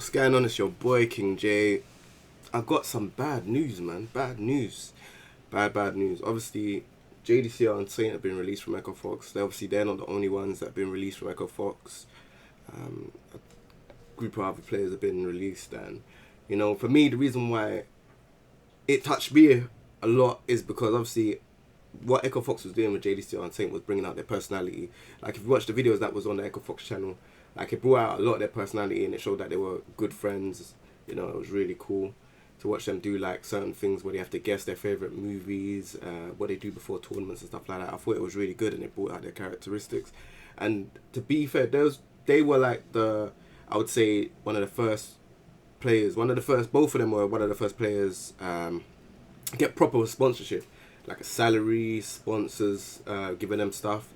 What's going on? It's your boy King J. I've got some bad news, man. Bad news. Bad news. Obviously, JDCR and Saint have been released from Echo Fox. They're not the only ones that have been released from Echo Fox. A group of other players have been released, and for me, the reason why it touched me a lot is because obviously what Echo Fox was doing with JDCR and Saint was bringing out their personality. Like if you watch the videos that was on the Echo Fox channel, like it brought out a lot of their personality and it showed that they were good friends. It was really cool to watch them do like certain things where they have to guess their favorite movies, what they do before tournaments and stuff like that. I thought it was really good and it brought out their characteristics. And to be fair, they were like I would say one of the first players. Both of them were one of the first players get proper sponsorship, like a salary, sponsors giving them stuff,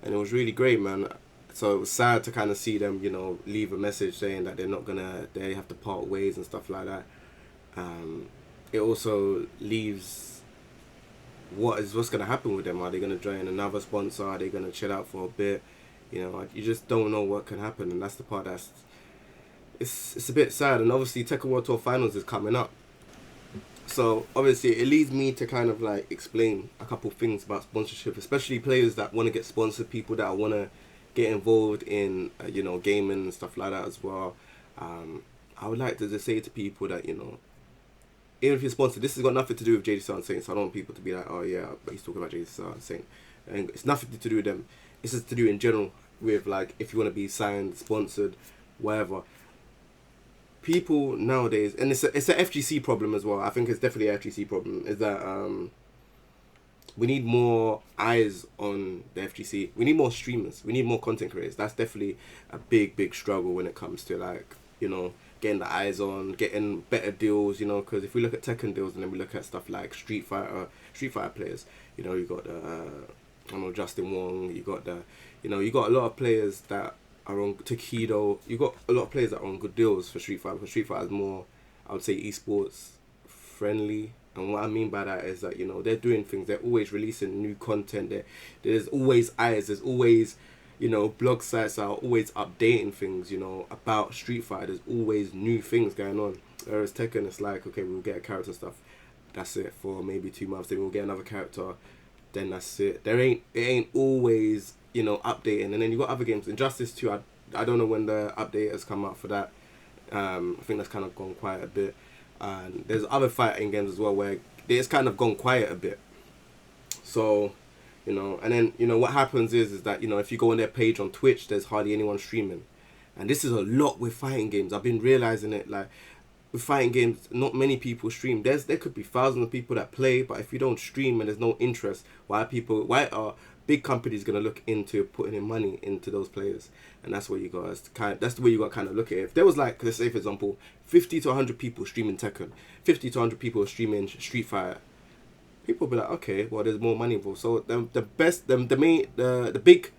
and it was really great, man. So it was sad to kind of see them, leave a message saying that they have to part ways and stuff like that. It also leaves what's going to happen with them. Are they going to join another sponsor? Are they going to chill out for a bit? You just don't know what can happen, and that's the part it's a bit sad. And obviously Tekken World Tour Finals is coming up. So obviously it leads me to kind of like explain a couple things about sponsorship, especially players that want to get sponsored, people that want to get involved in gaming and stuff like that as well. I would like to just say to people that even if you're sponsored, this has got nothing to do with JDCR and Saint. So I don't want people to be like, oh yeah, but he's talking about JDCR and Saint, and it's nothing to do with them. It's just to do in general with like if you want to be signed, sponsored, whatever. People nowadays, and it's a FGC problem as well. I think it's definitely an FGC problem. Is that we need more eyes on the FGC. We need more streamers. We need more content creators. That's definitely a big struggle when it comes to like getting the eyes on, getting better deals. Because if we look at Tekken deals and then we look at stuff like Street Fighter players. You got Justin Wong. You got you got a lot of players that are on Takedo. You got a lot of players that are on good deals for Street Fighter, because Street Fighter is more, I would say, esports friendly. And what I mean by that is that they're doing things. They're always releasing new content. There's always eyes. There's always blog sites are always updating things about Street Fighter. There's always new things going on. Whereas Tekken, it's like, okay, we'll get a character and stuff. That's it for maybe 2 months. Then we'll get another character. Then that's it. It ain't always updating. And then you got other games. Injustice 2, I don't know when the update has come out for that. I think that's kind of gone quiet a bit. And there's other fighting games as well where it's kind of gone quiet a bit. So, and then, what happens is that, if you go on their page on Twitch, there's hardly anyone streaming. And this is a lot with fighting games. I've been realizing it, like, with fighting games, not many people stream. There could be thousands of people that play, but if you don't stream and there's no interest, why are big companies gonna look into putting in money into those players? And that's where you guys that's the way you got to kind of look at it. If there was like, let's say for example, 50 to 100 people streaming Tekken, 50 to 100 people streaming Street Fighter, people will be like, okay, well, there's more money involved. So the big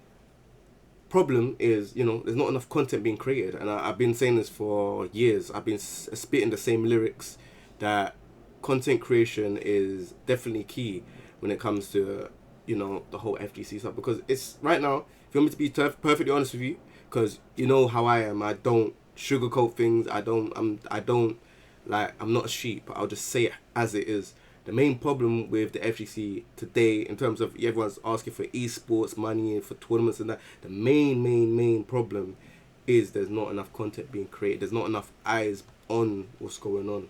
problem is there's not enough content being created. And I've been saying this for years. I've been spitting the same lyrics that content creation is definitely key when it comes to the whole FGC stuff. Because it's right now, if you want me to be perfectly honest with you, because how I am, I don't sugarcoat things. I'm not a sheep. I'll just say it as it is. The main problem with the FGC today, in terms of everyone's asking for esports money and for tournaments and that, the main problem is there's not enough content being created. There's not enough eyes on what's going on.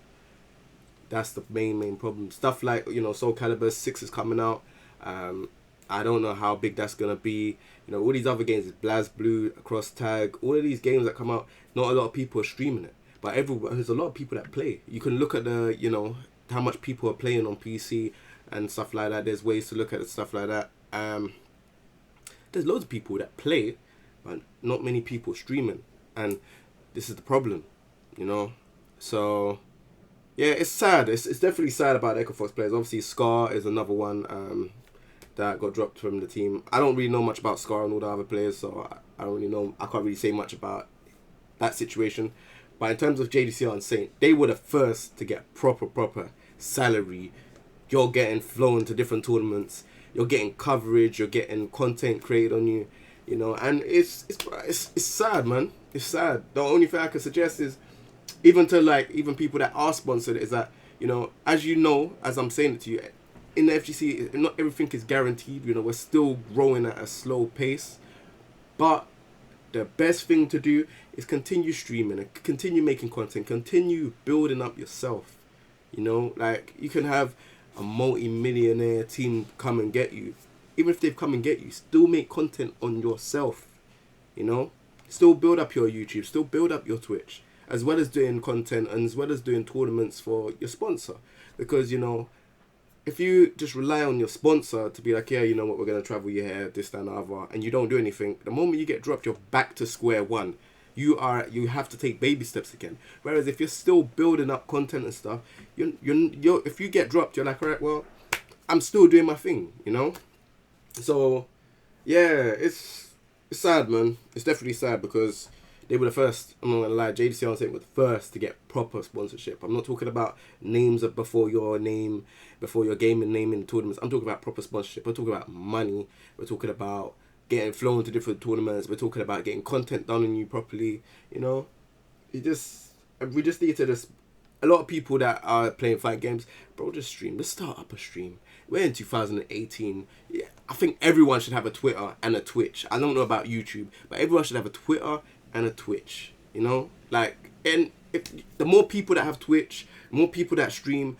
That's the main problem. Stuff like Soul Calibur 6 is coming out. I don't know how big that's gonna be. All these other games, Blaz Blue, Cross Tag, all of these games that come out, not a lot of people are streaming it. But there's a lot of people that play. You can look at how much people are playing on PC and stuff like that. There's ways to look at stuff like that. There's loads of people that play, but not many people streaming. And this is the problem, So, yeah, it's sad. It's definitely sad about the Echo Fox players. Obviously, Scar is another one that got dropped from the team. I don't really know much about Scar and all the other players, so I don't really know. I can't really say much about that situation. But in terms of JDCR and Saint, they were the first to get proper salary. You're getting flown to different tournaments. You're getting coverage. You're getting content created on you. And it's sad, man. It's sad. The only thing I can suggest is Even to like even people that are sponsored, is that, as you know, as I'm saying it to you, in the FGC, not everything is guaranteed. We're still growing at a slow pace, but the best thing to do is continue streaming and continue making content, continue building up yourself. Like, you can have a multi-millionaire team come and get you. Even if they've come and get you, still make content on yourself. Still build up your YouTube, still build up your Twitch, as well as doing content and as well as doing tournaments for your sponsor. Because, if you just rely on your sponsor to be like, yeah, you know what, we're going to travel you here, this, that, and the other, and you don't do anything, the moment you get dropped, you're back to square one. You have to take baby steps again. Whereas if you're still building up content and stuff, you're if you get dropped, you're like, all right, well, I'm still doing my thing, So, yeah, it's sad, man. It's definitely sad because they were the first. I'm not gonna lie, JDC on Saint were the first to get proper sponsorship. I'm not talking about names before your name, before your gaming name in tournaments. I'm talking about proper sponsorship. We're talking about money. We're talking about getting flown to different tournaments. We're talking about getting content done on you properly. We just need to just. A lot of people that are playing fight games, bro, just stream. Let's start up a stream. We're in 2018. Yeah, I think everyone should have a Twitter and a Twitch. I don't know about YouTube, but everyone should have a Twitter and a Twitch. Like, and if the more people that have Twitch, the more people that stream,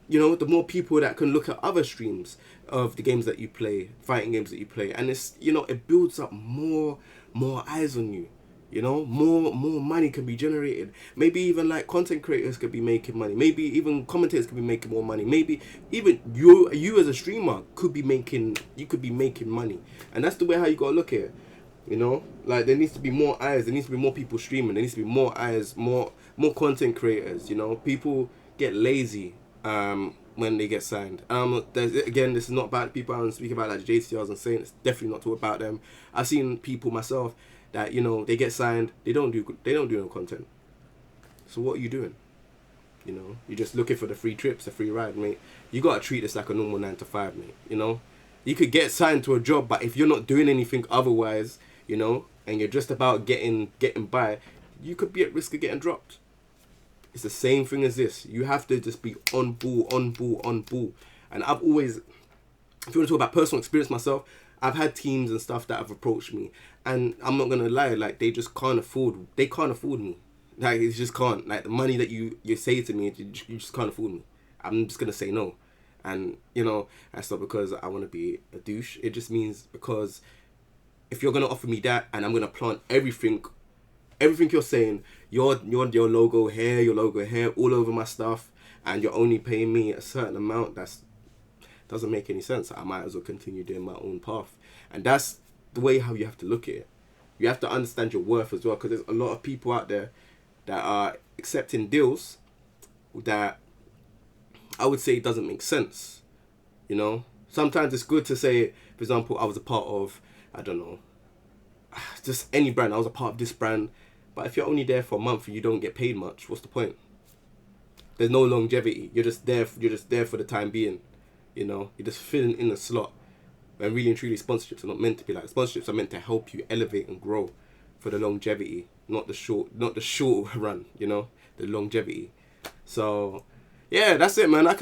the more people that can look at other streams of the games that you play, fighting games that you play, and it's it builds up more eyes on you. More money can be generated. Maybe even like content creators could be making money. Maybe even commentators could be making more money. Maybe even you as a streamer could be making money. And that's the way how you gotta look at it. Like, there needs to be more eyes. There needs to be more people streaming. There needs to be more eyes, more content creators. People get lazy when they get signed. Again, this is not about the people I'm speaking about, like the JTRs and saying. It's definitely not all about them. I've seen people myself that they get signed, they don't do no content. So what are you doing? You're just looking for the free trips, the free ride, mate. You gotta treat this like a normal 9 to 5, mate. You could get signed to a job, but if you're not doing anything otherwise, and you're just about getting by, you could be at risk of getting dropped. It's the same thing as this. You have to just be on ball. And I've always, if you want to talk about personal experience myself, I've had teams and stuff that have approached me, and I'm not gonna lie, like, they can't afford me. Like, it just can't. Like, the money that you say to me, you just can't afford me. I'm just gonna say no. And that's not because I want to be a douche. It just means because if you're gonna offer me that, and I'm gonna plant everything you're saying, your logo here, all over my stuff, and you're only paying me a certain amount, doesn't make any sense. I might as well continue doing my own path. And that's the way how you have to look at it. You have to understand your worth as well, because there's a lot of people out there that are accepting deals that I would say doesn't make sense. Sometimes it's good to say, for example, I was a part of, I don't know, just any brand. I was a part of this brand, but if you're only there for a month and you don't get paid much, what's the point? There's no longevity. You're just there for the time being. You're just filling in a slot. And really and truly, sponsorships are not meant to be like. Sponsorships are meant to help you elevate and grow for the longevity, not the short run. The longevity. So, yeah, that's it, man. That's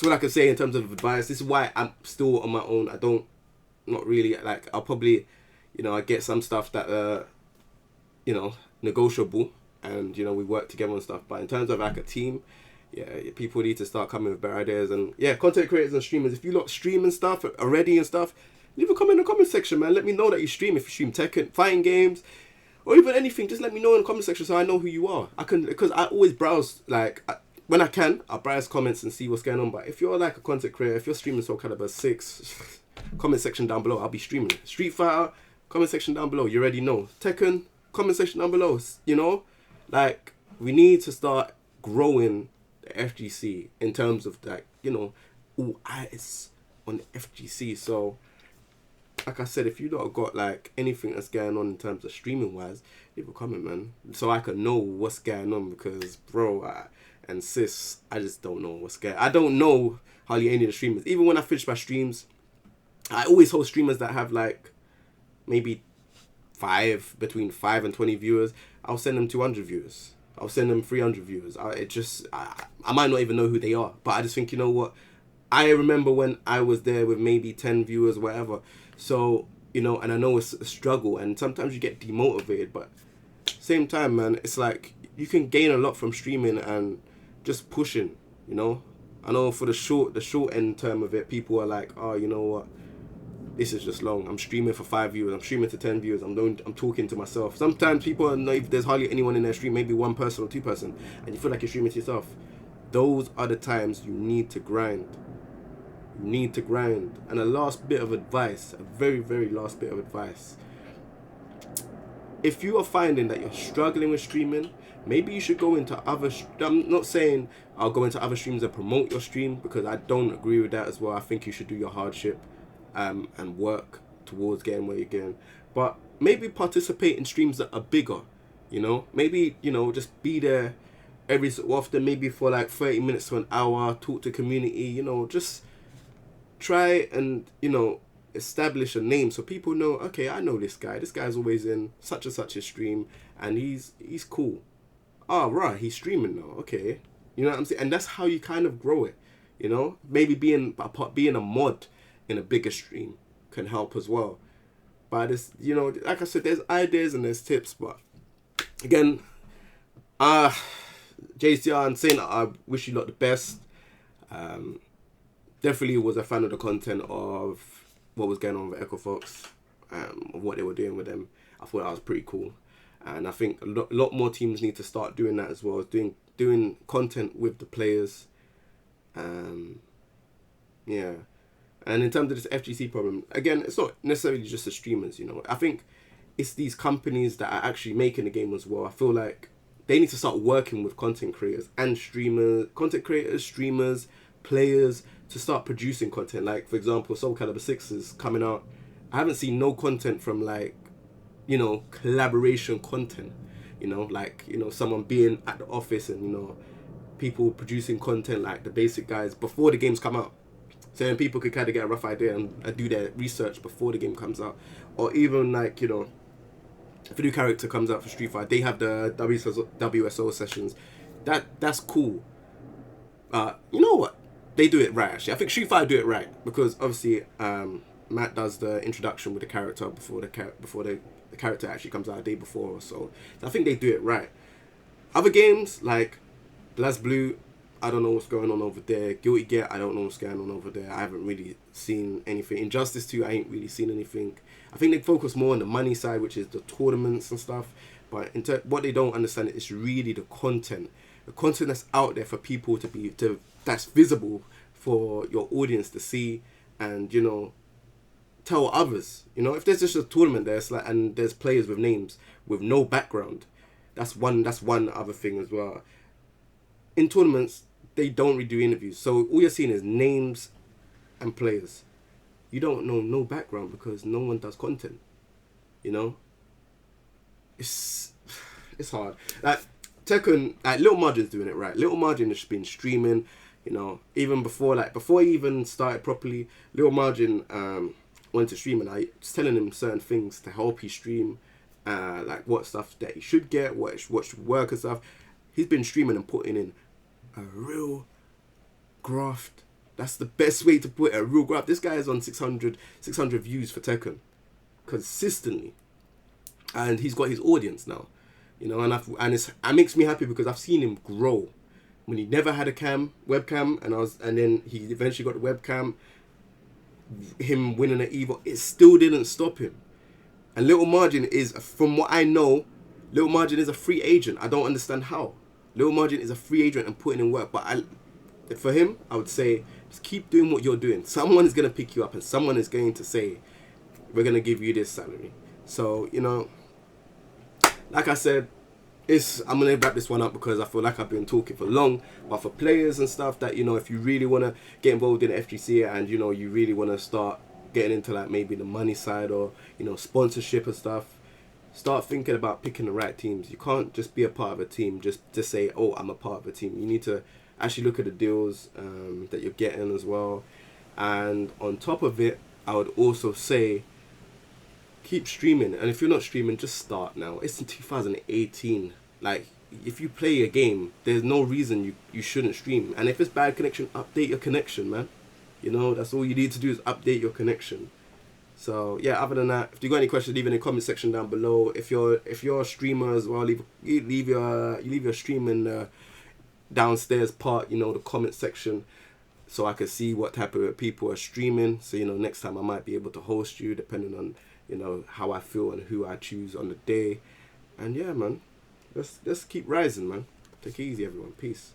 what I can say in terms of advice. This is why I'm still on my own. Not really, like, I'll probably, I get some stuff that, negotiable, and, we work together and stuff. But in terms of like a team, yeah, people need to start coming with better ideas. And yeah, content creators and streamers, if you lot stream and stuff already and stuff, leave a comment in the comment section, man. Let me know that you stream. If you stream Tekken, fighting games, or even anything, just let me know in the comment section so I know who you are. Because I always browse, like, when I can, I'll browse comments and see what's going on. But if you're like a content creator, if you're streaming Soul Calibur 6, comment section down below, I'll be streaming. Street Fighter, comment section down below, you already know. Tekken, comment section down below, Like, we need to start growing the FGC in terms of, like, all eyes on the FGC. So, like I said, if you lot got like anything that's going on in terms of streaming wise, leave a comment, man, so I can know what's going on. Because, bro, and sis, I just don't know what's going on. I don't know hardly any of the streamers. Even when I finish my streams, I always host streamers that have like maybe between 5 and 20 viewers. I'll send them 200 viewers. I'll send them 300 viewers. I might not even know who they are, but I just think, you know what, I remember when I was there with maybe 10 viewers, whatever. So, you know, and I know it's a struggle, and sometimes you get demotivated, but same time, man, it's like you can gain a lot from streaming and just pushing, you know. I know for the short end term of it, people are like, oh, you know what, this is just long. I'm streaming for 5 viewers. I'm streaming to 10 viewers. I'm talking to myself. Sometimes people are if there's hardly anyone in their stream, maybe one person or two person, and you feel like you're streaming to yourself. Those are the times you need to grind. You need to grind. And a last bit of advice, a very, very last bit of advice. If you are finding that you're struggling with streaming, maybe you should go into other... I'm not saying I'll go into other streams and promote your stream, because I don't agree with that as well. I think you should do your hardship and work towards getting where you're getting. But maybe participate in streams that are bigger, you know? Maybe, you know, just be there every so often, maybe for like 30 minutes to an hour, talk to community, you know, just try and, you know, establish a name so people know, okay, I know this guy. This guy's always in such and such a stream, and he's cool. Oh, right, he's streaming now. Okay, you know what I'm saying? And that's how you kind of grow it. You know, maybe being a mod in a bigger stream can help as well. But this, you know, like I said, there's ideas and there's tips. But again, JCR, and saying that I wish you lot the best. Definitely was a fan of the content of what was going on with Echo Fox, of what they were doing with them. I thought that was pretty cool, and I think a lot more teams need to start doing that as well, doing content with the players. Yeah, and in terms of this FGC problem, again, it's not necessarily just the streamers. You know, I think it's these companies that are actually making the game as well. I feel like they need to start working with content creators and streamers, players, to start producing content. Like, for example, Soul Calibur 6 is coming out. I haven't seen no content from, like, you know, collaboration content. You know, like, you know, someone being at the office and, you know, people producing content, like the basic guys, before the games come out. So then people could kind of get a rough idea and do their research before the game comes out. Or even, like, you know, if a new character comes out for Street Fighter, they have the WSO sessions. That's cool. You know what? They do it right, actually. I think Street Fighter do it right, because obviously Matt does the introduction with the character before the character actually comes out a day before or so. So I think they do it right. Other games like BlazBlue, I don't know what's going on over there. Guilty Gear, I don't know what's going on over there. I haven't really seen anything. Injustice 2, I ain't really seen anything. I think they focus more on the money side, which is the tournaments and stuff. But what they don't understand is really the content that's out there for people that's visible for your audience to see, and, you know, tell others. You know, if there's just a tournament there, it's like, and there's players with names with no background, that's one other thing as well. In tournaments, they don't really do interviews, so all you're seeing is names and players. You don't know no background because no one does content. You know, it's hard. Like Tekken, like Little Margin's doing it right. Little Margin has been streaming, you know, even before he even started properly. Little Margin went to stream, and I was telling him certain things to help he stream, like what stuff that he should get, what should work and stuff. He's been streaming and putting in a real graft. That's the best way to put it, a real graft. This guy is on 600 views for Tekken consistently, and he's got his audience now. You know, and it makes me happy because I've seen him grow. When he never had a webcam, and then he eventually got the webcam. Him winning an Evo, it still didn't stop him. And Little Margin is, from what I know, Little Margin is a free agent. I don't understand how. Little Margin is a free agent and putting in work. But for him, I would say, just keep doing what you're doing. Someone is going to pick you up, and someone is going to say, we're going to give you this salary. So, you know, like I said, I'm going to wrap this one up because I feel like I've been talking for long. But for players and stuff that, you know, if you really want to get involved in the FGC and, you know, you really want to start getting into like maybe the money side or, you know, sponsorship and stuff, start thinking about picking the right teams. You can't just be a part of a team just to say, oh, I'm a part of a team. You need to actually look at the deals that you're getting as well. And on top of it, I would also say, keep streaming. And if you're not streaming, just start now. It's in 2018. Like, if you play a game, there's no reason you shouldn't stream. And if it's bad connection, update your connection, man. You know, that's all you need to do is update your connection. So yeah, other than that, if you got any questions, leave it in the comment section down below. If you're a streamer as well, leave your stream in the downstairs part, you know, the comment section, so I can see what type of people are streaming. So, you know, next time I might be able to host you depending on, you know, how I feel and who I choose on the day. And yeah, man, let's keep rising, man. Take it easy, everyone. Peace.